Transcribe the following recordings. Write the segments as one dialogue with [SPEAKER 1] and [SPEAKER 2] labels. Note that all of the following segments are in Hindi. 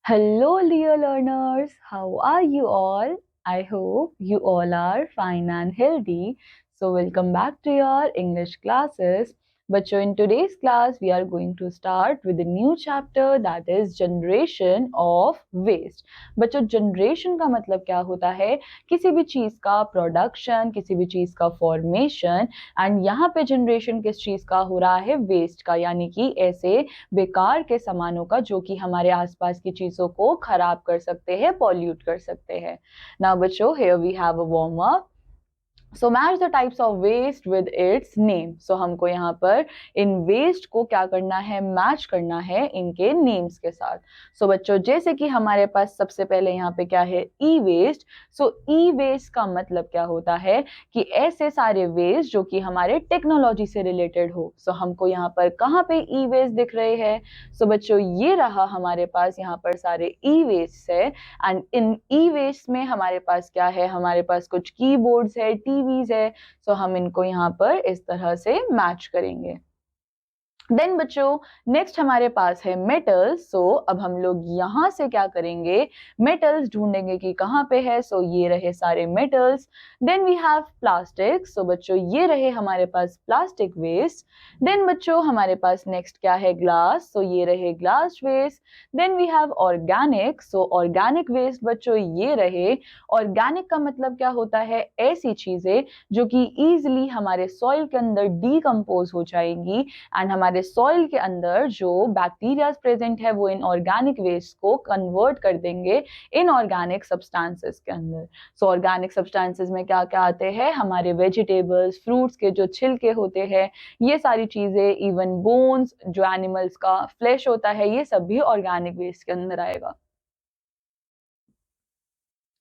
[SPEAKER 1] Hello, dear learners. How are you all? I hope you all are fine and healthy. So, welcome back to your English classes. बच्चों, in today's class, we are going to start with a new chapter that is generation of waste. बच्चों, generation का मतलब क्या होता है? किसी भी चीज़ का प्रोडक्शन, किसी भी चीज़ का फॉर्मेशन एंड यहाँ पे जनरेशन किस चीज़ का हो रहा है? वेस्ट का, यानी कि ऐसे बेकार के सामानों का जो कि हमारे आसपास की चीजों को खराब कर सकते हैं, पॉल्यूट कर सकते हैं। नाउ बच्चों, here we have a warm up. So match the types of waste with its name. So हमको यहाँ पर इन वेस्ट को क्या करना है? मैच करना है इनके नेम्स के साथ। सो बच्चों, जैसे कि हमारे पास सबसे पहले यहाँ पे क्या है? ई वेस्ट। सो ई वेस्ट का मतलब क्या होता है कि ऐसे सारे वेस्ट जो कि हमारे टेक्नोलॉजी से रिलेटेड हो। सो हमको यहाँ पर कहाँ पे ई वेस्ट दिख रहे हैं? सो बच्चों, ये रहा हमारे पास यहाँ पर सारे ई वेस्ट है एंड इन ई वेस्ट में हमारे पास क्या है? हमारे पास कुछ कीबोर्ड्स है, टीवीज है। सो हम इनको यहाँ पर इस तरह से मैच करेंगे। देन बच्चों, नेक्स्ट हमारे पास है मेटल्स। सो अब हम लोग यहाँ से क्या करेंगे? मेटल्स ढूंढेंगे कि कहाँ पे है। सो ये रहे सारे metals. Then we have plastic. So बच्चों, ये रहे हमारे पास प्लास्टिक वेस्ट। देन बच्चों, हमारे पास नेक्स्ट क्या है? ग्लास। सो ये रहे glass waste. Then we have organic. So organic waste बच्चों ये रहे। ऑर्गेनिक का मतलब क्या होता है? ऐसी चीजें जो कि इजिली हमारे सॉइल के अंदर डीकम्पोज हो जाएंगी एंड हमारे सॉइल के अंदर जो बैक्टीरिया प्रेजेंट है वो इन ऑर्गेनिक वेस्ट को कन्वर्ट कर देंगे इन ऑर्गेनिक सब्सटेंसेस के अंदर। सो ऑर्गेनिक सब्सटेंसेस में क्या क्या आते हैं? हमारे वेजिटेबल्स, फ्रूट्स के जो छिलके होते हैं, ये सारी चीजें, इवन बोन्स, जो एनिमल्स का फ्लैश होता है, ये सब भी ऑर्गेनिक वेस्ट के अंदर आएगा।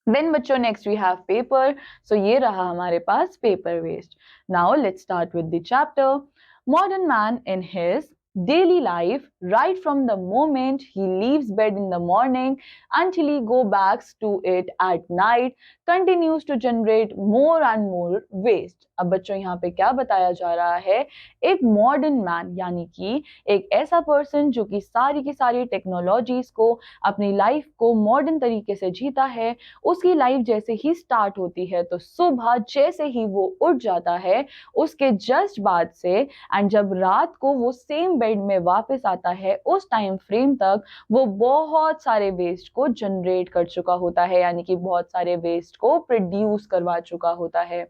[SPEAKER 1] देन बच्चों, next we have paper. So ये रहा हमारे पास paper waste. Now let's start with the chapter. Modern man in his daily life, right from the moment he leaves bed in the morning until he go back to it at night, continues to generate more and more waste. अब बच्चों, यहाँ पे क्या बताया जा रहा है? एक मॉडर्न मैन यानी कि एक ऐसा पर्सन जो कि सारी की सारी टेक्नोलॉजीज को, अपनी लाइफ को मॉडर्न तरीके से जीता है। उसकी लाइफ जैसे ही स्टार्ट होती है तो सुबह जैसे ही वो उठ जाता है, उसके जस्ट बाद से एंड जब रात को वो सेम बेड में वापस आता है, उस टाइम फ्रेम तक वो बहुत सारे वेस्ट को जनरेट कर चुका होता है, यानी कि बहुत सारे वेस्ट को प्रोड्यूस करवा चुका होता है।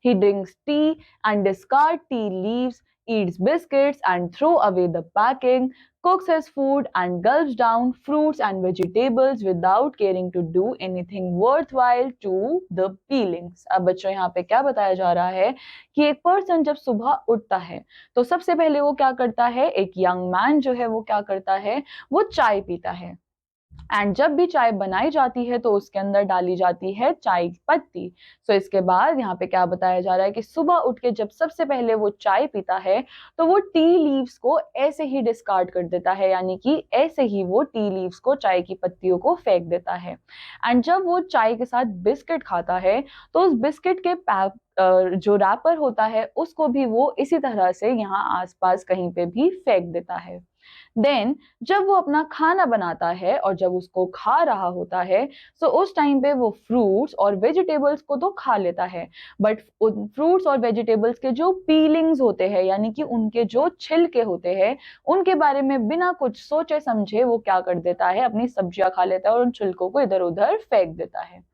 [SPEAKER 1] ही drinks T and discard tea leaves, eats biscuits and throw away the packing, cooks his food and gulps down fruits and vegetables without caring to do anything worthwhile to the peelings. अब बच्चों, यहाँ पे क्या बताया जा रहा है कि एक पर्सन जब सुबह उठता है तो सबसे पहले वो क्या करता है? एक यंग मैन जो है वो क्या करता है? वो चाय पीता है एंड जब भी चाय बनाई जाती है तो उसके अंदर डाली जाती है चाय की पत्ती। सो इसके बाद यहाँ पे क्या बताया जा रहा है कि सुबह उठ के जब सबसे पहले वो चाय पीता है तो वो टी लीव्स को ऐसे ही डिस्कार्ड कर देता है, यानी कि ऐसे ही वो टी लीव्स को, चाय की पत्तियों को फेंक देता है। एंड जब वो चाय के साथ बिस्किट खाता है तो उस बिस्किट के जो रैपर होता है उसको भी वो इसी तरह से यहाँ आसपास कहीं पे भी फेंक देता है। देन जब वो अपना खाना बनाता है और जब उसको खा रहा होता है, सो उस टाइम पे वो फ्रूट्स और वेजिटेबल्स को तो खा लेता है, बट उन फ्रूट्स और वेजिटेबल्स के जो पीलिंग्स होते हैं, यानी कि उनके जो छिलके होते हैं, उनके बारे में बिना कुछ सोचे समझे वो क्या कर देता है? अपनी सब्जियां खा लेता है और उन छिलकों को इधर उधर फेंक देता है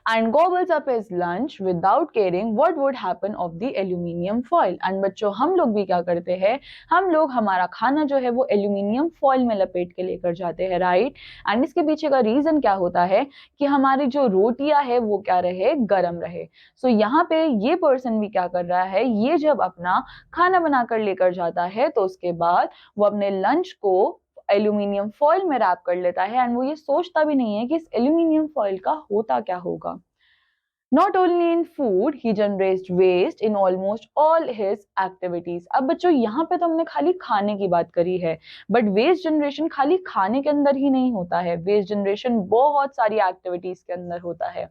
[SPEAKER 1] and gobbles up his lunch without caring what would happen of the aluminium foil. And बच्चों, हम लोग भी क्या करते हैं? हम लोग हमारा खाना जो है वो एल्यूमिनियम फॉइल में लपेट के लेकर जाते हैं, राइट? एंड इसके पीछे का रीजन क्या होता है कि हमारी जो रोटियां है वो क्या रहे? गरम रहे। सो यहाँ पे ये पर्सन भी क्या कर रहा है? ये जब अपना खाना बनाकर लेकर जाता है तो उसके बाद वो अपने लंच को एल्यूमिनियम फॉइल में रैप कर लेता है एंड वो ये सोचता भी नहीं है कि इस एल्यूमिनियम फॉइल का होता क्या होगा। Not only in food, he generates waste in almost all his activities. अब बच्चों, यहाँ पे तो हमने खाली खाने की बात करी है, बट वेस्ट जनरेशन खाली खाने के अंदर ही नहीं होता है। वेस्ट जनरेशन बहुत सारी एक्टिविटीज के अंदर होता है।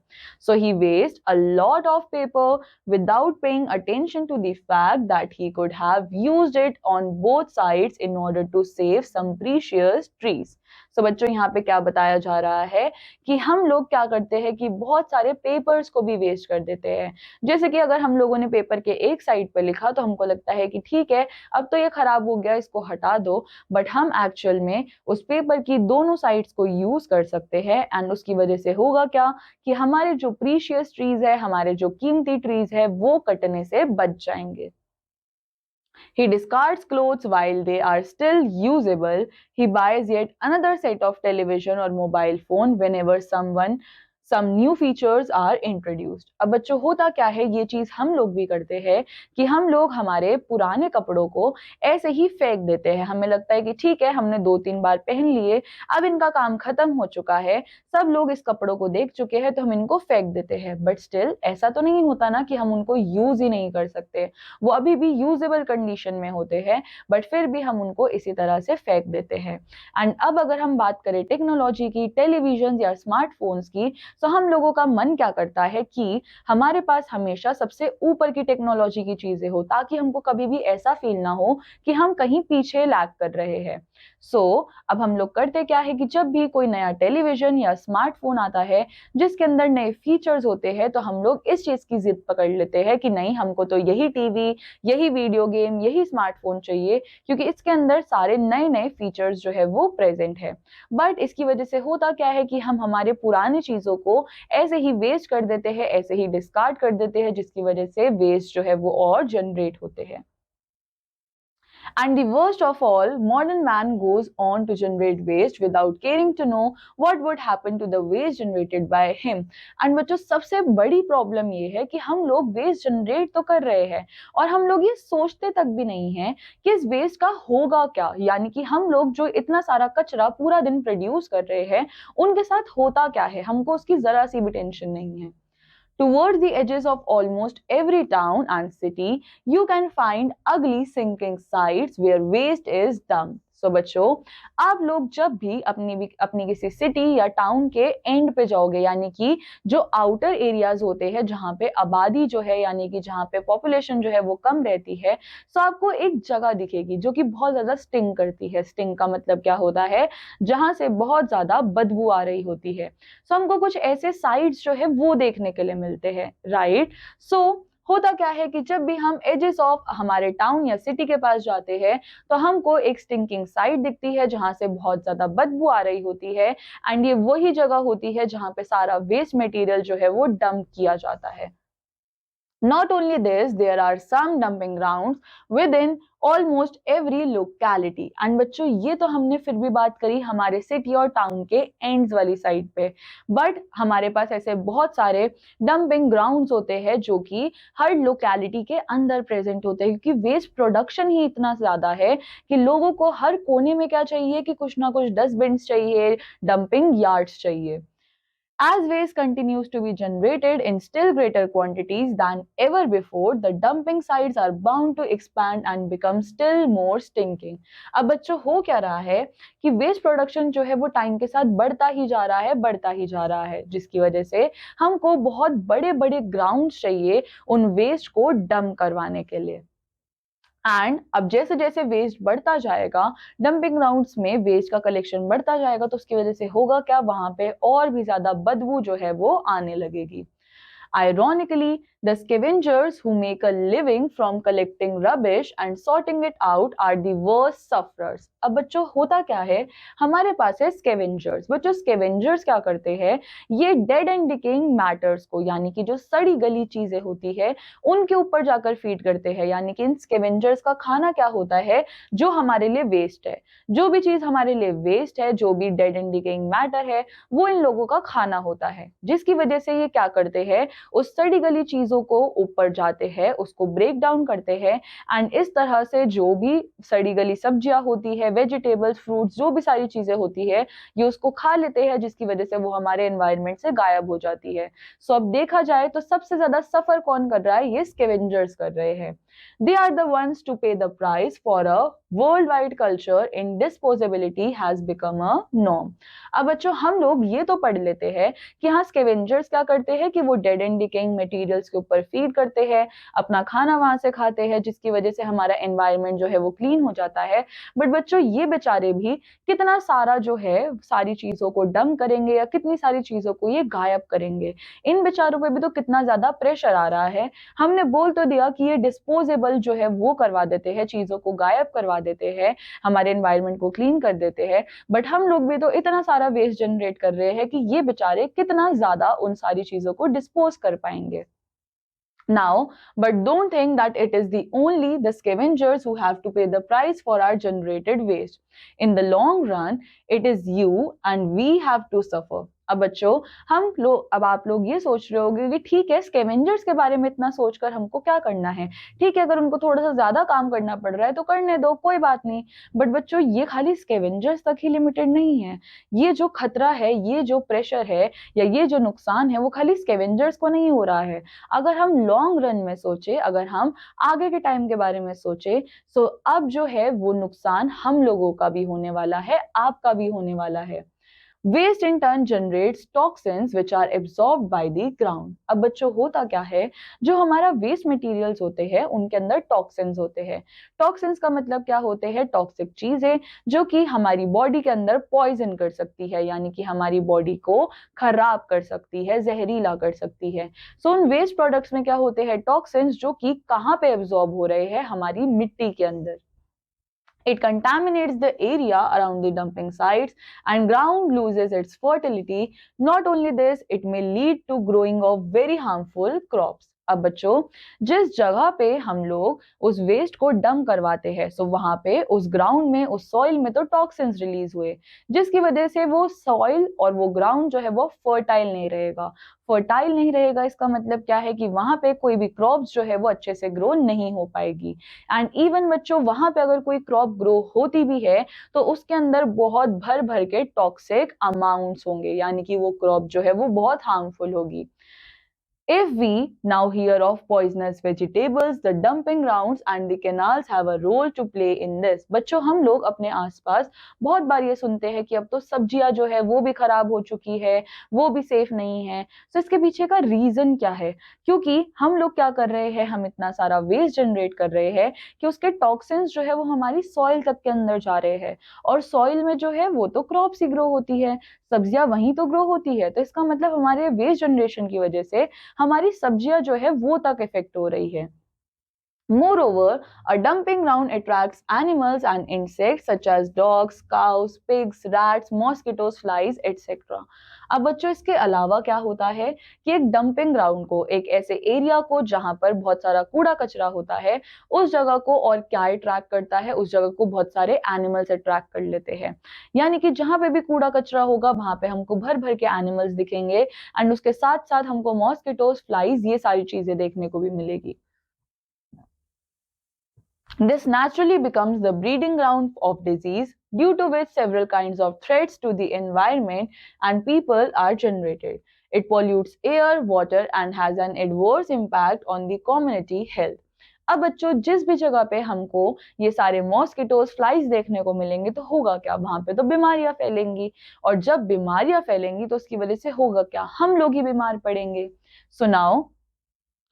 [SPEAKER 1] So he wastes a lot of paper without paying attention to the fact that he could have used it on both sides in order to save some precious trees. सो बच्चों यहाँ पे क्या बताया जा रहा है कि हम लोग क्या करते हैं कि बहुत सारे पेपर्स को भी वेस्ट कर देते हैं। जैसे कि अगर हम लोगों ने पेपर के एक साइड पे लिखा तो हमको लगता है कि ठीक है, अब तो ये खराब हो गया, इसको हटा दो, बट हम एक्चुअल में उस पेपर की दोनों साइड्स को यूज कर सकते हैं एंड उसकी वजह से होगा क्या कि हमारे जो प्रीशियस ट्रीज है, हमारे जो कीमती ट्रीज है, वो कटने से बच जाएंगे। He discards clothes while they are still usable. He buys yet another set of television or mobile phone whenever some new features are introduced. अब बच्चों होता क्या है, ये चीज हम लोग भी करते हैं कि हम लोग हमारे पुराने कपड़ों को ऐसे ही फेंक देते हैं। हमें लगता है कि ठीक है, हमने 2-3 बार पहन लिए, अब इनका काम खत्म हो चुका है, सब लोग इस कपड़ों को देख चुके हैं, तो हम इनको फेंक देते हैं। बट स्टिल ऐसा तो नहीं होता ना कि हम उनको यूज ही नहीं कर सकते, वो अभी भी यूजेबल कंडीशन में होते हैं, बट फिर भी हम उनको इसी तरह से फेंक देते हैं। एंड अब अगर हम बात करें टेक्नोलॉजी की, टेलीविजन या स्मार्टफोन्स की, तो हम लोगों का मन क्या करता है कि हमारे पास हमेशा सबसे ऊपर की टेक्नोलॉजी की चीजें हो, ताकि हमको कभी भी ऐसा फील ना हो कि हम कहीं पीछे लैग कर रहे हैं। अब हम लोग करते क्या है कि जब भी कोई नया टेलीविजन या स्मार्टफोन आता है जिसके अंदर नए फीचर्स होते हैं, तो हम लोग इस चीज की जिद पकड़ लेते हैं कि नहीं, हमको तो यही टीवी, यही वीडियो गेम, यही स्मार्टफोन चाहिए, क्योंकि इसके अंदर सारे नए नए फीचर्स जो है वो प्रेजेंट है। बट इसकी वजह से होता क्या है कि हम हमारे पुरानी चीजों को ऐसे ही वेस्ट कर देते हैं, ऐसे ही डिस्कार्ड कर देते हैं, जिसकी वजह से वेस्ट जो है वो और जनरेट होते हैं। And the worst of all, modern man goes on to generate waste without caring to know what would happen to the waste generated by him. And बच्चों सबसे बड़ी प्रॉब्लम ये है कि हम लोग वेस्ट जनरेट तो कर रहे हैं और हम लोग ये सोचते तक भी नहीं है कि इस वेस्ट का होगा क्या। यानी कि हम लोग जो इतना सारा कचरा पूरा दिन प्रोड्यूस कर रहे हैं, उनके साथ होता क्या है, हमको उसकी जरा सी भी टेंशन नहीं है। Towards the edges of almost every town and city, you can find ugly sinking sites where waste is dumped. बच्चों, आप लोग जब भी अपनी किसी सिटी या टाउन के एंड पे जाओगे, यानी कि जो आउटर एरियाज होते हैं जहां पे आबादी जो है, यानी कि जहां पे पॉपुलेशन जो है वो कम रहती है, आपको एक जगह दिखेगी जो कि बहुत ज्यादा स्टिंग करती है। स्टिंग का मतलब क्या होता है, जहां से बहुत ज्यादा बदबू आ रही होती है। हमको कुछ ऐसे साइट्स जो है वो देखने के लिए मिलते हैं, राइट। होता क्या है कि जब भी हम एजेस ऑफ हमारे टाउन या सिटी के पास जाते हैं, तो हमको एक स्टिंकिंग साइट दिखती है जहां से बहुत ज्यादा बदबू आ रही होती है। एंड ये वही जगह होती है जहां पे सारा वेस्ट मटेरियल जो है वो डंप किया जाता है। Not only this, there are some dumping grounds within almost every locality. And बच्चों, ये तो हमने फिर भी बात करी हमारे सिटी और टाउन के एंड्स वाली साइड पे, बट हमारे पास ऐसे बहुत सारे डंपिंग ग्राउंड्स होते हैं जो कि हर लोकेलिटी के अंदर प्रेजेंट होते हैं, क्योंकि वेस्ट प्रोडक्शन ही इतना ज्यादा है कि लोगों को हर कोने में क्या चाहिए कि कुछ ना कुछ डस्टबिन चाहिए, डंपिंग यार्ड्स चाहिए। As waste continues to be generated in still greater quantities than ever before, the dumping sites are bound to expand and become still more stinking. अब बच्चों हो क्या रहा है कि वेस्ट प्रोडक्शन जो है वो टाइम के साथ बढ़ता ही जा रहा है, बढ़ता ही जा रहा है, जिसकी वजह से हमको बहुत बड़े बड़े ग्राउंड्स चाहिए उन वेस्ट को डंप करवाने के लिए। एंड अब जैसे जैसे वेस्ट बढ़ता जाएगा, डंपिंग ग्राउंड्स में वेस्ट का कलेक्शन बढ़ता जाएगा, तो उसकी वजह से होगा क्या, वहां पे और भी ज्यादा बदबू जो है वो आने लगेगी। Ironically, the scavengers who make a living from collecting rubbish and sorting it out are the worst sufferers. अब बच्चों होता क्या है, हमारे पास है स्केवेंजर्स। बच्चों स्केवेंजर्स क्या करते हैं, ये डेड एंड डिकेइंग मैटर्स को, यानी कि जो सड़ी गली चीजें होती है, उनके ऊपर जाकर फीड करते हैं। यानी कि इन स्केवेंजर्स का खाना क्या होता है, जो हमारे लिए वेस्ट है, जो भी चीज हमारे लिए वेस्ट है, जो भी डेड एंड डिकेइंग मैटर है, वो इन लोगों का खाना होता है। जिसकी वजह से ये क्या करते हैं, उस सड़ी गली चीजों को ऊपर जाते हैं, उसको ब्रेक डाउन करते हैं, एंड इस तरह से जो भी सड़ी गली सब्जियां होती है, वेजिटेबल्स, फ्रूट्स, जो भी सारी चीजें होती है, ये उसको खा लेते हैं, जिसकी वजह से वो हमारे एनवायरनमेंट से गायब हो जाती है। अब देखा जाए तो सबसे ज्यादा सफर कौन कर रहा है, ये स्कैवेंजर्स कर रहे हैं। They are the ones to pay the price for a worldwide culture in disposability has become a norm. अब बच्चों हम लोग ये तो पढ़ लेते हैं कि हाँ, स्कैवेंजर्स क्या करते हैं कि वो डेड एंड डिकेइंग मटेरियल्स के ऊपर फीड करते हैं, अपना खाना वहां से खाते हैं, जिसकी वजह से हमारा एनवायरनमेंट जो है वो क्लीन हो जाता है। बट बच्चों ये बेचारे भी कितना सारा जो है सारी चीजों को डंप करेंगे या कितनी सारी चीजों को ये गायब करेंगे। इन बेचारों पे भी तो कितना ज्यादा प्रेशर आ रहा है। हमने बोल तो दिया कि ये डिस्पोजेबल जो है वो करवा देते हैं, चीजों को गायब करवा देते हैं, हमारे एनवायरनमेंट को क्लीन कर देते हैं, बट हम लोग भी तो इतना सारा वेस्ट जनरेट कर रहे हैं कि ये बेचारे कितना ज्यादा उन सारी चीजों को डिस्पोज कर पाएंगे। Now, but don't think that it is only the scavengers who have to pay the price for our generated waste. In the long run, it is you and we have to suffer. अब बच्चों अब आप लोग ये सोच रहे होंगे कि ठीक है, स्केवेंजर्स के बारे में इतना सोचकर हमको क्या करना है। ठीक है, अगर उनको थोड़ा सा ज्यादा काम करना पड़ रहा है तो करने दो, कोई बात नहीं। बट बच्चों ये खाली स्केवेंजर्स तक ही लिमिटेड नहीं है। ये जो खतरा है, ये जो प्रेशर है या ये जो नुकसान है, वो खाली स्केवेंजर्स को नहीं हो रहा है। अगर हम लॉन्ग रन में सोचे, अगर हम आगे के टाइम के बारे में सोचे, तो अब जो है वो नुकसान हम लोगों का भी होने वाला है, आपका भी होने वाला है। Waste in turn generates toxins which are absorbed by the ground. अब बच्चों होता क्या है, जो हमारा वेस्ट मटेरियल्स होते हैं उनके अंदर टॉक्सिन्स होते हैं। टॉक्सिन्स का मतलब क्या होते हैं, टॉक्सिक चीजें जो कि हमारी बॉडी के अंदर पॉइजन कर सकती है, यानी कि हमारी बॉडी को खराब कर सकती है, जहरीला कर सकती है। सो उन वेस्ट प्रोडक्ट्स में क्या होते हैं, टॉक्सिन्स, जो कि कहाँ पे एब्सॉर्ब हो रहे हैं, हमारी मिट्टी के अंदर। It contaminates the area around the dumping sites and ground loses its fertility. Not only this, it may lead to growing of very harmful crops. अब बच्चों जिस जगह पे हम लोग उस वेस्ट को डंप करवाते हैं, सो वहां पे उस ग्राउंड में, उस सॉइल में तो टॉक्सिन्स रिलीज हुए, जिसकी वजह से वो सॉइल और वो ग्राउंड जो है वो फर्टाइल नहीं रहेगा। फर्टाइल नहीं रहेगा इसका मतलब क्या है कि वहां पे कोई भी क्रॉप्स जो है वो अच्छे से ग्रो नहीं हो पाएगी। एंड इवन बच्चों वहां पे अगर कोई क्रॉप ग्रो होती भी है तो उसके अंदर बहुत भर भर के टॉक्सिक अमाउंट्स होंगे, यानी कि वो क्रॉप जो है वो बहुत हार्मफुल होगी। If we now hear of poisonous vegetables, the dumping grounds and the canals have a role to play in this. बच्चों हम लोग अपने आसपास बहुत बार ये सुनते हैं कि अब तो सब्जियां जो है वो भी खराब हो चुकी है, वो भी सेफ नहीं है। तो इसके पीछे का रीजन क्या है? क्योंकि हम लोग क्या कर रहे हैं, हम इतना सारा वेस्ट जनरेट कर रहे हैं कि उसके टॉक्सिन्स जो है वो हमारी सॉइल तक के अंदर जा रहे हैं, और सॉइल में जो है वो तो क्रॉप्स ही ग्रो होती है, सब्जियां वहीं तो ग्रो होती है। तो इसका मतलब हमारे वेस्ट जनरेशन की वजह से हमारी सब्जियां जो है वो तक इफेक्ट हो रही है। Moreover, a dumping ground attracts animals and insects such as dogs, cows, pigs, rats, mosquitoes, flies, etc. अब बच्चों इसके अलावा क्या होता है कि एक डंपिंग ग्राउंड को, एक ऐसे एरिया को जहां पर बहुत सारा कूड़ा कचरा होता है, उस जगह को और क्या अट्रैक्ट करता है, उस जगह को बहुत सारे एनिमल्स अट्रैक्ट कर लेते हैं। यानी कि जहां पे भी कूड़ा कचरा होगा वहां पे हमको भर भर के एनिमल्स दिखेंगे, एंड उसके साथ साथ हमको मॉस्किटोज, फ्लाइज, ये सारी चीजें देखने को भी मिलेगी। This naturally becomes the breeding ground of disease, due to which several kinds of threats to the environment and people are generated. It pollutes air, water and has an adverse impact on the community health. अब बच्चों जिस भी जगह पे हमको ये सारे मॉस्किटोज, फ्लाइज देखने को मिलेंगे तो होगा क्या, वहां पे तो बीमारियां फैलेंगी, और जब बीमारियां फैलेंगी तो उसकी वजह से होगा क्या, हम लोग ही बीमार पड़ेंगे। सुनाओ,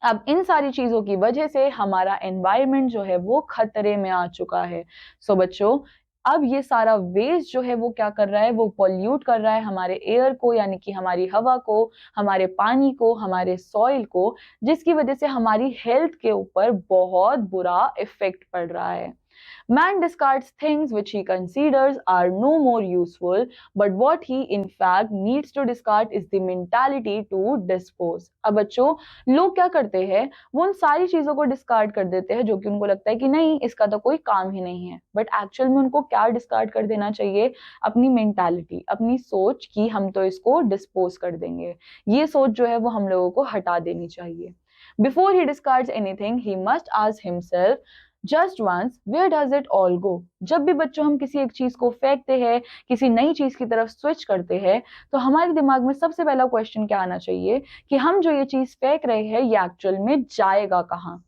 [SPEAKER 1] अब इन सारी चीजों की वजह से हमारा एनवायरनमेंट जो है वो खतरे में आ चुका है। सो बच्चों अब ये सारा वेस्ट जो है वो क्या कर रहा है, वो पॉल्यूट कर रहा है हमारे एयर को, यानी कि हमारी हवा को, हमारे पानी को, हमारे सॉइल को, जिसकी वजह से हमारी हेल्थ के ऊपर बहुत बुरा इफेक्ट पड़ रहा है। Man discards things which he considers are no more useful, but what he in fact needs to discard is the mentality to dispose. अब बच्चों लोग क्या करते हैं, वो उन सारी चीजों को डिस्कार्ड कर देते हैं जो कि उनको लगता है कि नहीं इसका तो कोई काम ही नहीं है, बट एक्चुअल में उनको क्या डिस्कार्ड कर देना चाहिए, अपनी मेंटालिटी, अपनी सोच कि हम तो इसको डिस्पोज कर देंगे। ये सोच जो है वो हम लोगों को हटा देनी चाहिए। Before he discards anything, he must ask himself just once where does it all go. जब भी बच्चों हम किसी एक चीज को फेंकते हैं, किसी नई चीज की तरफ स्विच करते हैं, तो हमारे दिमाग में सबसे पहला क्वेश्चन क्या आना चाहिए कि हम जो ये चीज फेंक रहे हैं ये एक्चुअल में जाएगा कहाँ।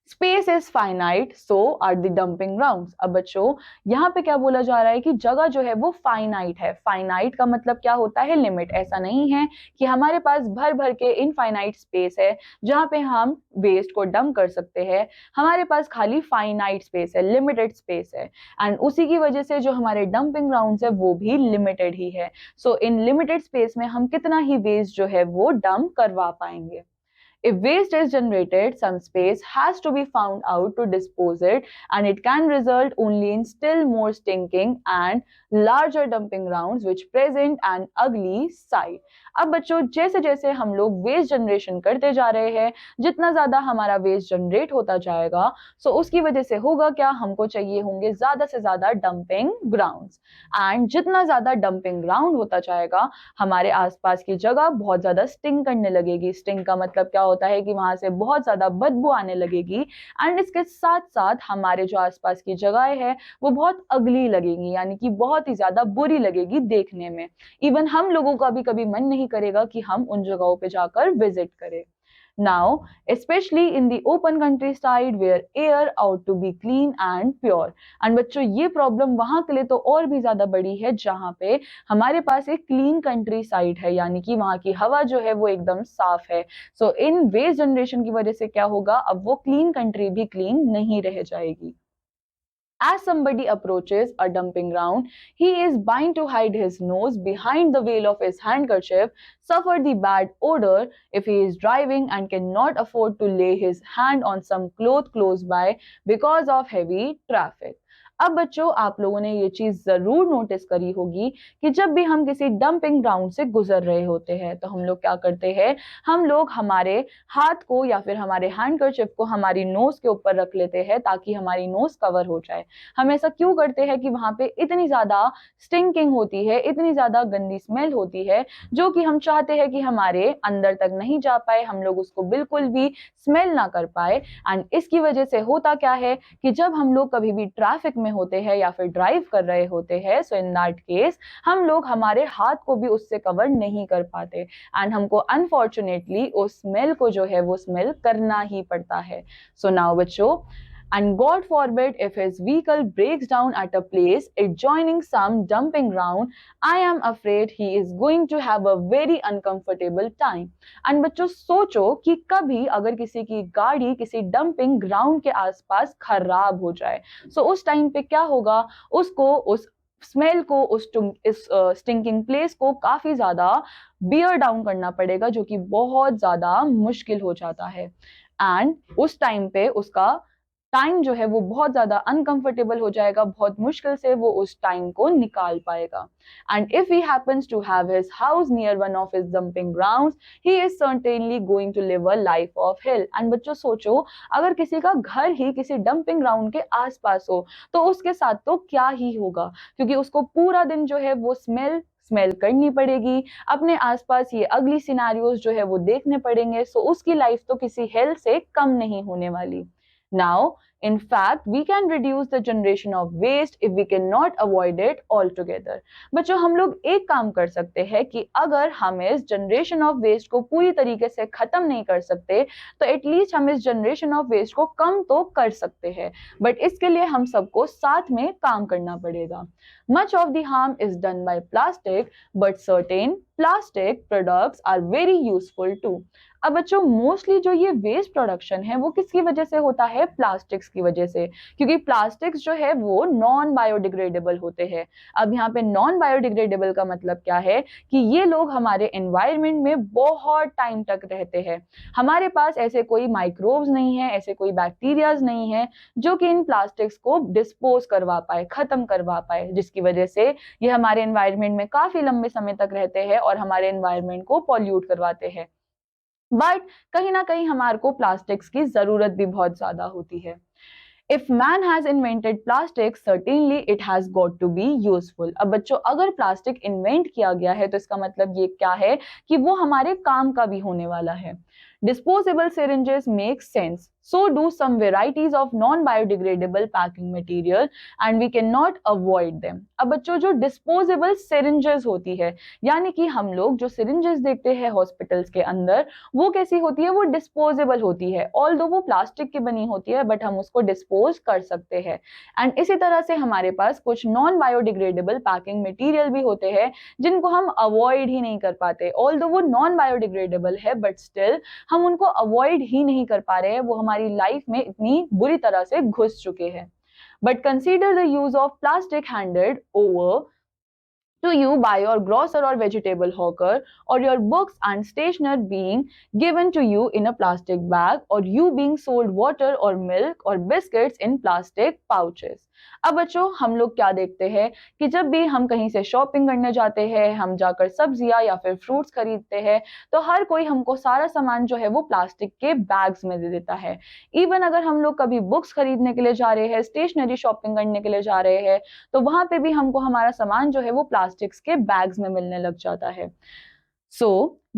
[SPEAKER 1] Space is finite, so are the dumping grounds. अब बच्चों यहाँ पे क्या बोला जा रहा है कि जगह जो है वो फाइनाइट है। फाइनाइट का मतलब क्या होता है? लिमिट। ऐसा नहीं है कि हमारे पास भर भर के इनफाइनाइट स्पेस है जहाँ पे हम वेस्ट को डंप कर सकते हैं। हमारे पास खाली फाइनाइट स्पेस है, लिमिटेड स्पेस है, एंड उसी की वजह से जो हमारे डंपिंग ग्राउंड्स है वो भी लिमिटेड ही है। सो इन लिमिटेड स्पेस में हम कितना ही वेस्ट जो है वो डंप करवा पाएंगे। If waste is generated, some space has to be found out to dispose it, and it can result only in still more stinking and larger dumping grounds which present an ugly sight. अब बच्चों जैसे जैसे हम लोग वेस्ट जनरेशन करते जा रहे हैं, जितना ज्यादा हमारा वेस्ट जनरेट होता जाएगा, सो उसकी वजह से होगा क्या, हमको चाहिए होंगे ज्यादा से ज्यादा डंपिंग ग्राउंड्स, एंड जितना ज्यादा डंपिंग ग्राउंड होता जाएगा हमारे आसपास की जगह बहुत ज्यादा स्टिंक करने लगेगी। स्टिंक का मतलब क्या होता है कि वहां से बहुत ज्यादा बदबू आने लगेगी, एंड इसके साथ साथ हमारे जो आसपास की जगहें हैं वो बहुत अगली लगेंगी, यानी कि बहुत ही ज्यादा बुरी लगेगी देखने में। इवन हम लोगों का भी कभी मन नहीं करेगा कि हम उन जगहों पे जाकर विजिट करें। Now, especially in the open countryside where air out to be clean and pure. And बच्चों ये प्रॉब्लम वहां के लिए तो और भी ज्यादा बड़ी है जहां पे हमारे पास एक क्लीन कंट्री साइड है, यानी कि वहां की हवा जो है वो एकदम साफ है। सो इन वेस्ट जनरेशन की वजह से क्या होगा, अब वो क्लीन कंट्री भी क्लीन नहीं रह जाएगी। As somebody approaches a dumping ground, he is bound to hide his nose behind the veil of his handkerchief, suffer the bad odor if he is driving, and cannot afford to lay his hand on some cloth close by because of heavy traffic. अब बच्चों आप लोगों ने ये चीज जरूर नोटिस करी होगी कि जब भी हम किसी डंपिंग ग्राउंड से गुजर रहे होते हैं तो हम लोग क्या करते हैं, हम लोग हमारे हाथ को या फिर हमारे हैंडकरचिप को हमारी नोज के ऊपर रख लेते हैं ताकि हमारी नोज कवर हो जाए। हम ऐसा क्यों करते हैं कि वहां पे इतनी ज्यादा स्टिंकिंग होती है, इतनी ज्यादा गंदी स्मेल होती है जो कि हम चाहते हैं कि हमारे अंदर तक नहीं जा पाए, हम लोग उसको बिल्कुल भी स्मेल ना कर पाए। एंड इसकी वजह से होता क्या है कि जब हम लोग कभी भी ट्रैफिक में होते हैं या फिर ड्राइव कर रहे होते हैं, सो इन दैट केस हम लोग हमारे हाथ को भी उससे कवर नहीं कर पाते, एंड हमको अनफॉर्चुनेटली उस स्मेल को जो है वो स्मेल करना ही पड़ता है। सो नाउ बच्चों, and God forbid if his vehicle breaks down at a place adjoining some dumping ground, I am afraid he is going to have a very uncomfortable time. And बच्चों सोचो कि कभी अगर किसी की गाड़ी किसी डंपिंग ग्राउंड के आसपास खराब हो जाए, सो उस टाइम पे क्या होगा, उसको उस स्मेल को उस स्टिंकिंग प्लेस को काफी ज्यादा बियर डाउन करना पड़ेगा, जो कि बहुत ज्यादा मुश्किल हो जाता है। एंड उस टाइम पे उसका टाइम जो है वो बहुत ज्यादा अनकंफर्टेबल हो जाएगा, बहुत मुश्किल से वो उस टाइम को निकाल पाएगा। And if he happens to have his house near one of his dumping grounds, he is certainly going to live a life of hell. And बच्चों सोचो अगर किसी का घर ही किसी डंपिंग ग्राउंड के आसपास हो तो उसके साथ तो क्या ही होगा, क्योंकि उसको पूरा दिन जो है वो स्मेल करनी पड़ेगी, अपने आसपास ये अगली सिनेरियोज जो है वो देखने पड़ेंगे। सो उसकी लाइफ तो किसी हेल से कम नहीं होने वाली। Now, in fact, we can reduce the generation of waste if we cannot avoid it altogether. बच्चों हम लोग एक काम कर सकते हैं कि अगर हम इस जनरेशन ऑफ वेस्ट को पूरी तरीके से खत्म नहीं कर सकते तो एटलीस्ट हम इस जनरेशन ऑफ वेस्ट को कम तो कर सकते हैं, बट इसके लिए हम सबको साथ में काम करना पड़ेगा। Much of the harm is done by plastic, but certain plastic products are very useful too. अब बच्चों मोस्टली जो ये वेस्ट प्रोडक्शन है वो किसकी वजह से होता है, प्लास्टिक्स की वजह से, क्योंकि प्लास्टिक्स जो है वो नॉन बायोडिग्रेडेबल होते हैं। अब यहाँ पे नॉन बायोडिग्रेडेबल का मतलब क्या है कि ये लोग हमारे एनवायरनमेंट में बहुत टाइम तक रहते हैं। हमारे पास ऐसे कोई माइक्रोब्स नहीं है, ऐसे कोई बैक्टीरियाज नहीं है जो कि इन प्लास्टिक्स को डिस्पोज करवा पाए, खत्म करवा पाए, जिसकी वजह से ये हमारे एनवायरनमेंट में काफी लंबे समय तक रहते हैं और हमारे एनवायरनमेंट को पॉल्यूट करवाते हैं। बट कहीं ना कहीं हमारे को प्लास्टिक्स की जरूरत भी बहुत ज्यादा होती है। If man has invented plastic, certainly it has got to be useful. अब बच्चों अगर प्लास्टिक इन्वेंट किया गया है तो इसका मतलब ये क्या है कि वो हमारे काम का भी होने वाला है। Disposable syringes make sense. So do some varieties of non-biodegradable packing material and we cannot avoid them. अब बच्चों जो disposable syringes होती है, यानी कि हम लोग जो syringes देखते हैं हॉस्पिटल्स के अंदर, वो कैसी होती है? वो डिस्पोजेबल होती है। ऑल्दो वो प्लास्टिक की बनी होती है बट हम उसको डिस्पोज कर सकते हैं। एंड इसी तरह से हमारे पास कुछ नॉन बायोडिग्रेडेबल पैकिंग मटेरियल भी होते हैं जिनको हम अवॉइड ही नहीं कर पाते। ऑल्दो वो नॉन बायोडिग्रेडेबल है बट स्टिल हम उनको अवॉइड ही नहीं कर पा रहे हैं, वो हमारी लाइफ में इतनी बुरी तरह से घुस चुके हैं। But consider the use of plastic handed over to you by your grocer or vegetable hawker, or your books and stationery being given to you in a plastic bag, or you being sold water or milk or biscuits in plastic pouches. अब बच्चों हम लोग क्या देखते हैं कि जब भी हम कहीं से शॉपिंग करने जाते हैं, हम जाकर सब्जियां या फिर फ्रूट्स खरीदते हैं, तो हर कोई हमको सारा सामान जो है वो प्लास्टिक के बैग्स में दे देता है। इवन अगर हम लोग कभी बुक्स खरीदने के लिए जा रहे हैं, स्टेशनरी शॉपिंग करने के लिए जा रहे हैं, तो वहां पे भी हमको हमारा सामान जो है वो प्लास्टिक्स के बैग्स में मिलने लग जाता है। So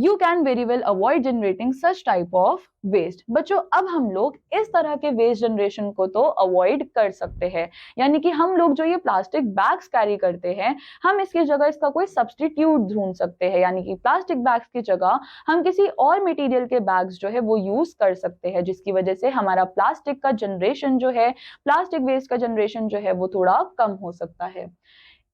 [SPEAKER 1] you can very well avoid generating such type of waste. बच्चों अब हम लोग इस तरह के वेस्ट जनरेशन को तो अवॉइड कर सकते हैं, यानी कि हम लोग जो ये प्लास्टिक बैग्स कैरी करते हैं, हम इसकी जगह इसका कोई सब्सटीट्यूट ढूंढ सकते हैं, यानी कि प्लास्टिक बैग्स की जगह हम किसी और मटेरियल के बैग्स जो है वो यूज कर सकते हैं, जिसकी वजह से हमारा प्लास्टिक का जनरेशन जो है, प्लास्टिक वेस्ट का जनरेशन जो है वो थोड़ा कम हो सकता है।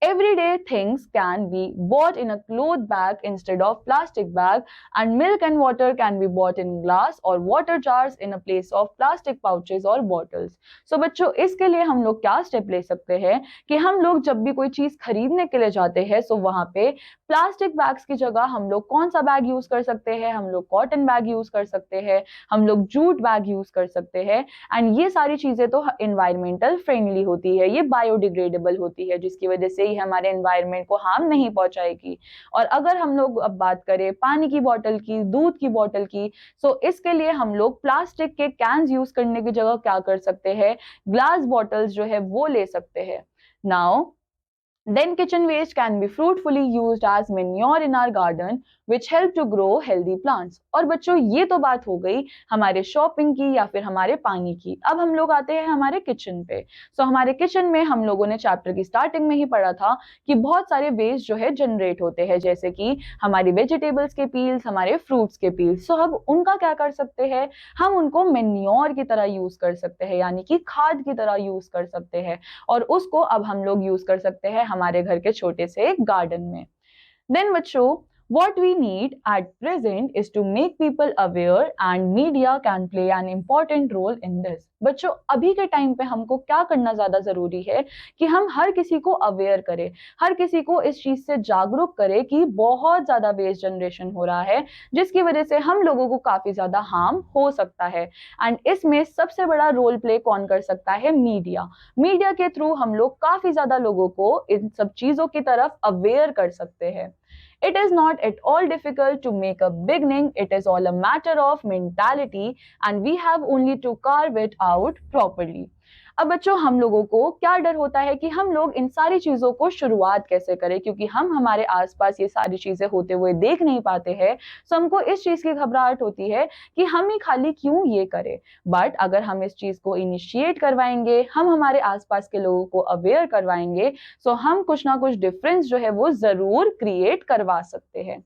[SPEAKER 1] Everyday things can be bought in a cloth bag instead of plastic bag, and milk and water can be bought in glass or water jars in a place of plastic pouches or bottles. So बच्चों इसके लिए हम लोग क्या स्टेप ले सकते हैं कि हम लोग जब भी कोई चीज खरीदने के लिए जाते हैं, सो वहां पे प्लास्टिक बैग्स की जगह हम लोग कौन सा बैग यूज कर सकते हैं? हम लोग कॉटन बैग यूज कर सकते हैं, हम लोग जूट बैग यूज कर सकते हैं। एंड ये सारी चीजें तो इन्वायरमेंटल फ्रेंडली होती है, ये बायोडिग्रेडेबल होती है, जिसकी वजह से हमारे एनवायरनमेंट को हार्म नहीं पहुंचाएगी। और अगर हम लोग अब बात करें पानी की बोतल की, दूध की बोतल की, सो इसके लिए हम लोग प्लास्टिक के कैंस यूज करने की जगह क्या कर सकते हैं? ग्लास बॉटल्स जो है वो ले सकते हैं। Now then kitchen waste can be fruitfully used as manure in our garden which help to grow healthy plants. और बच्चों ये तो बात हो गई हमारे शॉपिंग की या फिर हमारे पानी की। अब हम लोग आते हैं हमारे किचन पे। सो हमारे किचन में हम लोगों ने चैप्टर की स्टार्टिंग में ही पढ़ा था कि बहुत सारे वेस्ट जो है जनरेट होते हैं, जैसे कि हमारी वेजिटेबल्स के पील्स, हमारे फ्रूट्स के पील्स। सो अब उनका क्या कर सकते हैं? हम उनको मेन्योर की तरह यूज कर सकते हैं, यानी कि खाद की तरह यूज कर सकते हैं, और उसको अब हम लोग यूज कर सकते हैं हमारे घर के छोटे से गार्डन में। देन बच्चों what we need at present is to make people aware and media can play an important role in this. बच्चों अभी के टाइम पे हमको क्या करना ज्यादा जरूरी है कि हम हर किसी को अवेयर करें, हर किसी को इस चीज से जागरूक करें कि बहुत ज्यादा वेस्ट जनरेशन हो रहा है, जिसकी वजह से हम लोगों को काफी ज्यादा हार्म हो सकता है। एंड इसमें सबसे बड़ा रोल प्ले कौन कर सकता है? मीडिया। मीडिया के थ्रू हम लोग काफी ज्यादा लोगों को इन सब चीजों की तरफ अवेयर कर सकते हैं। It is not at all difficult to make a beginning. It is all a matter of mentality and we have only to carve it out properly. अब बच्चों हम लोगों को क्या डर होता है कि हम लोग इन सारी चीजों को शुरुआत कैसे करें, क्योंकि हम हमारे आसपास ये सारी चीजें होते हुए देख नहीं पाते हैं। सो हमको इस चीज की घबराहट होती है कि हम ही खाली क्यों ये करें। बट अगर हम इस चीज को इनिशिएट करवाएंगे, हम हमारे आसपास के लोगों को अवेयर करवाएंगे, सो हम कुछ ना कुछ डिफरेंस जो है वो जरूर क्रिएट करवा सकते हैं।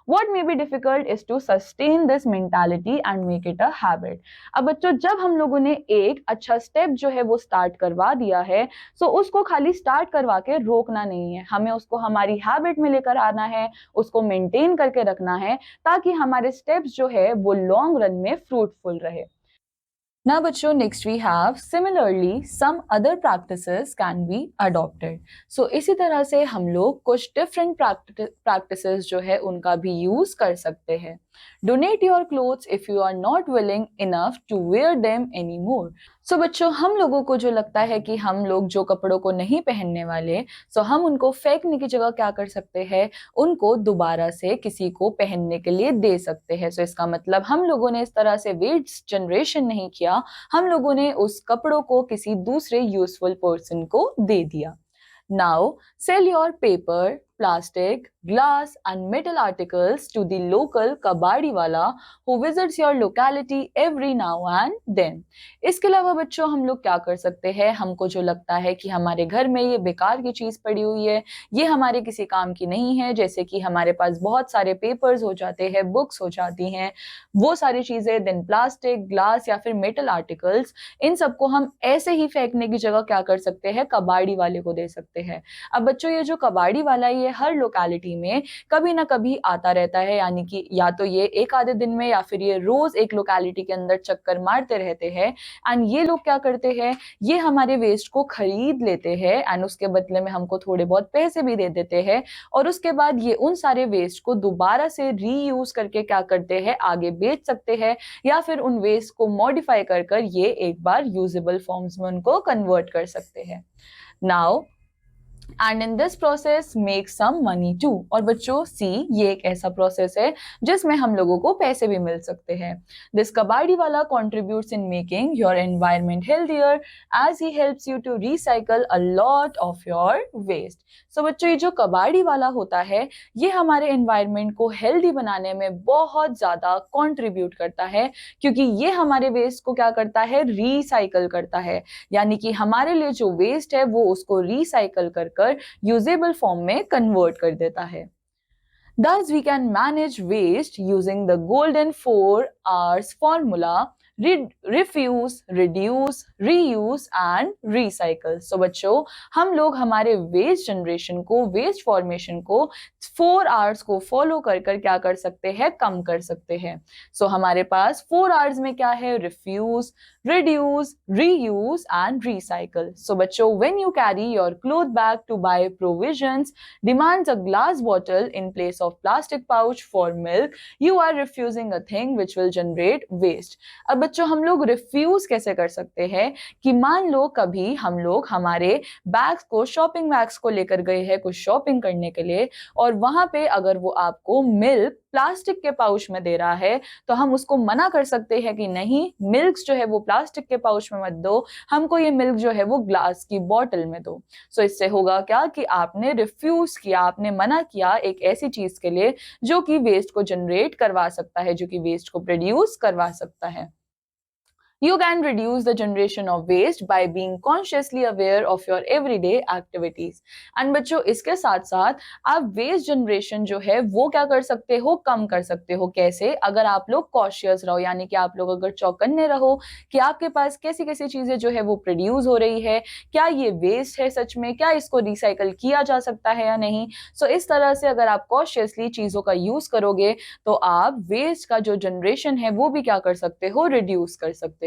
[SPEAKER 1] What may be difficult is to sustain this mentality and make it a habit. अब बच्चों जब हम लोगों ने एक अच्छा स्टेप जो है वो स्टार्ट करवा दिया है, सो उसको खाली स्टार्ट करवा के रोकना नहीं है, हमें उसको हमारी हैबिट में लेकर आना है, उसको मेंटेन करके रखना है, ताकि हमारे स्टेप्स जो है वो लॉन्ग रन में फ्रूटफुल रहे। Now बच्चों next we have similarly some other practices can be adopted. So इसी तरह से हम लोग कुछ different practices जो है उनका भी use कर सकते हैं। Donate your clothes if you are not willing enough to wear them anymore. So बच्चों हम लोगों को जो लगता है कि हम लोग जो कपड़ों को नहीं पहनने वाले, सो हम उनको फेंकने की जगह क्या कर सकते हैं? उनको दोबारा से किसी को पहनने के लिए दे सकते हैं। सो इसका मतलब हम लोगों ने इस तरह से वेस्ट जनरेशन नहीं किया, हम लोगों ने उस कपड़ों को किसी दूसरे यूजफुल पर्सन को दे दिया। Now sell your paper plastic, glass and metal articles to the local kabadi wala who visits your locality every now and then. इसके अलावा बच्चों हम लोग क्या कर सकते हैं, हमको जो लगता है कि हमारे घर में ये बेकार की चीज पड़ी हुई है, ये हमारे किसी काम की नहीं है, जैसे कि हमारे पास बहुत सारे पेपर्स हो जाते हैं, बुक्स हो जाती हैं, वो सारी चीजें, देन प्लास्टिक, ग्लास या फिर मेटल आर्टिकल्स, इन सबको हम ऐसे ही फेंकने की जगह क्या कर सकते हैं, कबाड़ी वाले को दे सकते हैं। अब बच्चों ये जो कबाड़ी वाला है ये हर लोकेलिटी में कभी ना कभी आता रहता है, यानी कि या तो ये एक आधे दिन में या फिर ये रोज एक लोकेलिटी के अंदर चक्कर मारते रहते हैं। एंड ये लोग क्या करते हैं, ये हमारे वेस्ट को खरीद लेते हैं एंड उसके बदले में हमको थोड़े बहुत पैसे भी दे देते हैं, और उसके बाद ये उन सारे वेस्ट को दोबारा से रीयूज करके क्या करते हैं, आगे बेच सकते हैं, या फिर उन वेस्ट को मॉडिफाई कर कर ये एक बार यूजेबल फॉर्म्स में उनको कन्वर्ट कर सकते हैं। Now and in this process make some money too, और बच्चों सी ये एक ऐसा प्रोसेस है जिसमें हम लोगों को पैसे भी मिल सकते हैं। This kabadi wala contributes in making your environment healthier as he helps you to recycle a lot of your waste. So बच्चों ये जो कबाड़ी वाला होता है ये हमारे एनवायरमेंट को हेल्दी बनाने में बहुत ज्यादा कॉन्ट्रीब्यूट करता है, क्योंकि ये हमारे वेस्ट को क्या करता है, रिसाइकल करता है, यानी कि हमारे लिए जो वेस्ट है वो उसको रिसाइकल कर यूजेबल फॉर्म में कन्वर्ट कर देता है। Thus we can manage waste using the golden 4 R's formula: refuse, reduce, reuse and recycle. So बच्चों हम लोग हमारे वेस्ट जनरेशन को, वेस्ट फॉर्मेशन को 4 R's को फॉलो कर कर क्या कर सकते हैं, कम कर सकते हैं। सो हमारे पास 4 R's में क्या है, refuse, reduce, reuse and recycle. So बच्चों when you carry your cloth bag to buy provisions, demands a glass bottle in place of plastic pouch for milk, you are refusing a thing which will generate waste. अब बच्चों हम लोग रिफ्यूज कैसे कर सकते हैं, कि मान लो कभी हम लोग हमारे बैग्स को, शॉपिंग बैग्स को लेकर गए हैं कुछ शॉपिंग करने के लिए, और वहां पे अगर वो आपको मिल्क प्लास्टिक के पाउच में दे रहा है तो हम उसको मना कर सकते हैं कि नहीं, मिल्क जो है वो प्लास्टिक के पाउच में मत दो, हमको ये मिल्क जो है वो ग्लास की बॉटल में दो। सो इससे होगा क्या कि आपने रिफ्यूज किया, आपने मना किया एक ऐसी चीज के लिए जो कि वेस्ट को जनरेट करवा सकता है, जो कि वेस्ट को प्रोड्यूस करवा सकता है। You can reduce the generation of waste by being consciously aware of your everyday activities. And बच्चों इसके साथ साथ आप वेस्ट जनरेशन जो है वो क्या कर सकते हो, कम कर सकते हो। कैसे? अगर आप लोग कॉशियस रहो, यानी कि आप लोग अगर चौकन्ने रहो कि आपके पास कैसी कैसी चीजें जो है वो प्रोड्यूस हो रही है, क्या ये वेस्ट है सच में, क्या इसको रिसाइकल किया जा सकता है या नहीं। सो इस तरह से अगर आप कॉशियसली चीजों का यूज करोगे तो आप वेस्ट का जो जनरेशन है वो भी क्या कर सकते हो, रिड्यूस कर सकते हो।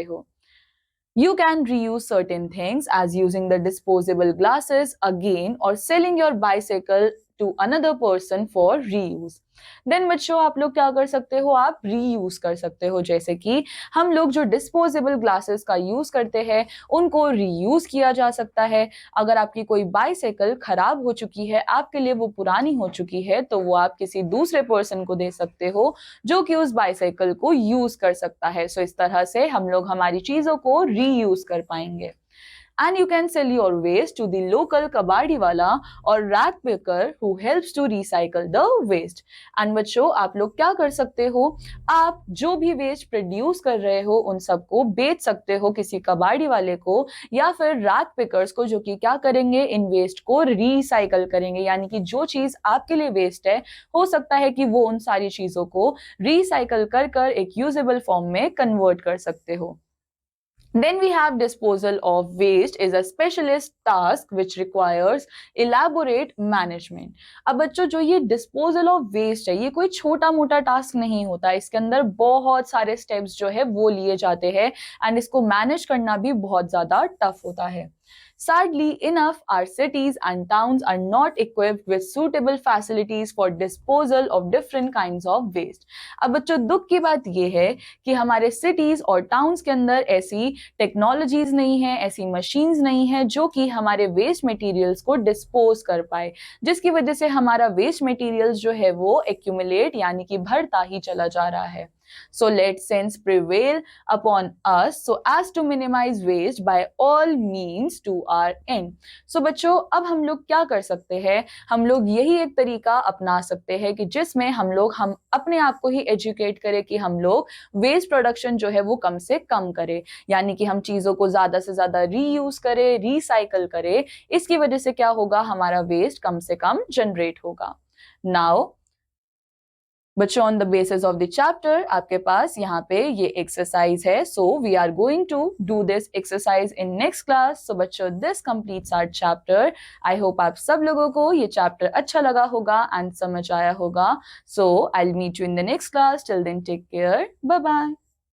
[SPEAKER 1] You can reuse certain things as using the disposable glasses again or selling your bicycle to another person for reuse. Then बच्चों आप लोग क्या कर सकते हो, आप रीयूज कर सकते हो। जैसे कि हम लोग जो डिस्पोजेबल ग्लासेस का यूज करते हैं उनको रीयूज किया जा सकता है। अगर आपकी कोई बाइसाइकिल खराब हो चुकी है, आपके लिए वो पुरानी हो चुकी है, तो वो आप किसी दूसरे पर्सन को दे सकते हो जो कि उस बाइसाइकिल को यूज कर सकता है। सो इस तरह से हम लोग हमारी चीजों को रीयूज कर पाएंगे। And you can sell your waste to the local kabadi wala or rat picker who helps to recycle the waste. And बच्चों आप लोग क्या कर सकते हो, आप जो भी वेस्ट प्रोड्यूस कर रहे हो उन सबको बेच सकते हो किसी कबाड़ी वाले को या फिर रैट पिकर्स को, जो कि क्या करेंगे, इन वेस्ट को रिसाइकल करेंगे। यानी कि जो चीज आपके लिए वेस्ट है, हो सकता है कि वो उन सारी चीजों को रिसाइकल कर कर एक यूजेबल फॉर्म में कन्वर्ट कर सकते हो। Then we have disposal of waste is a specialist task which requires elaborate management. अब बच्चों जो ये disposal of waste है ये कोई छोटा मोटा टास्क नहीं होता, इसके अंदर बहुत सारे स्टेप्स जो है वो लिए जाते हैं एंड इसको मैनेज करना भी बहुत ज्यादा टफ होता है। Sadly enough, our cities and towns are not equipped with suitable facilities for disposal of different kinds of waste. अब बच्चों दुख की बात ये है कि हमारे सिटीज और टाउन्स के अंदर ऐसी टेक्नोलॉजीज नहीं है, ऐसी मशीन्स नहीं है जो कि हमारे वेस्ट मटेरियल्स को डिस्पोज कर पाए, जिसकी वजह से हमारा वेस्ट मटेरियल्स जो है वो एक्यूमुलेट यानी कि बढ़ता ही चला जा रहा है। So let sense prevail upon us so as to minimize waste by all means to our end. So बच्चों अब हम लोग क्या कर सकते हैं, हम लोग यही एक तरीका अपना सकते हैं कि जिसमें हम अपने आप को ही एजुकेट करें कि हम लोग वेस्ट प्रोडक्शन जो है वो कम से कम करें, यानी कि हम चीजों को ज्यादा से ज्यादा रीयूज करें, रिसाइकल करें। इसकी वजह से क्या होगा, हमारा वेस्ट कम से कम जनरेट होगा। नाउ बच्चों on the basis of the chapter आपके पास यहाँ पे ये एक्सरसाइज है, so we are going to do this exercise in next class. So बच्चों this completes our chapter. I hope आप सब लोगों को ये चैप्टर अच्छा लगा होगा एंड समझ आया होगा। So I will meet you in the next class. Till then take care, bye bye.